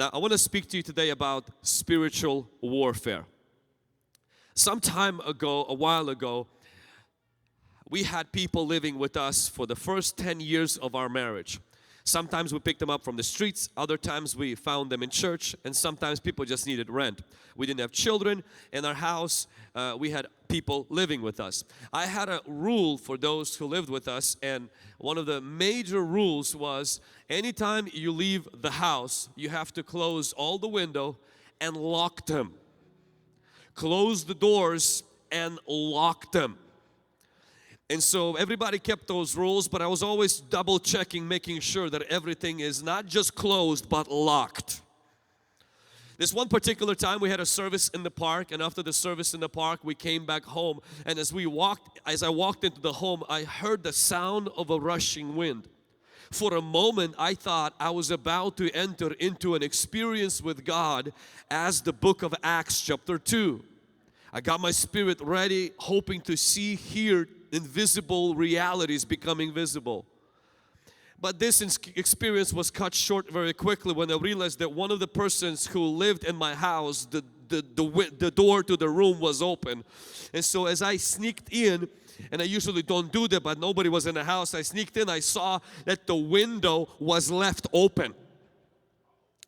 Now, I want to speak to you today about spiritual warfare. Some time ago, a while ago, we had people living with us for the first 10 years of our marriage. Sometimes we picked them up from the streets, other times we found them in church, and sometimes people just needed rent. We didn't have children in our house, we had people living with us. I had a rule for those who lived with us, and one of the major rules was anytime you leave the house, you have to close all the window and lock them. Close the doors and lock them. And so everybody kept those rules, but I was always double checking, making sure that everything is not just closed but locked. This one particular time we had a service in the park, and after the service in the park we came back home, and as I walked into the home, I heard the sound of a rushing wind. For a moment I thought I was about to enter into an experience with God as the book of Acts chapter 2. I got my spirit ready, hoping to see, hear invisible realities becoming visible. But this experience was cut short very quickly when I realized that one of the persons who lived in my house, the door to the room was open. And so as I sneaked in, and I usually don't do that, but nobody was in the house, I sneaked in, I saw that the window was left open.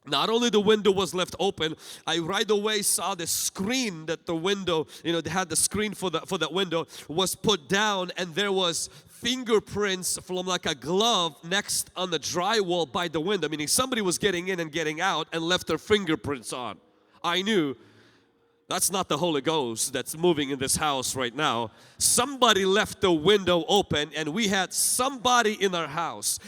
Not only the window was left open, I right away saw the screen that the window, they had the screen for that window was put down, and there was fingerprints from like a glove next on the drywall by the window, meaning somebody was getting in and getting out and left their fingerprints on. I knew that's not the Holy Ghost that's moving in this house right now. Somebody left the window open and we had somebody in our house.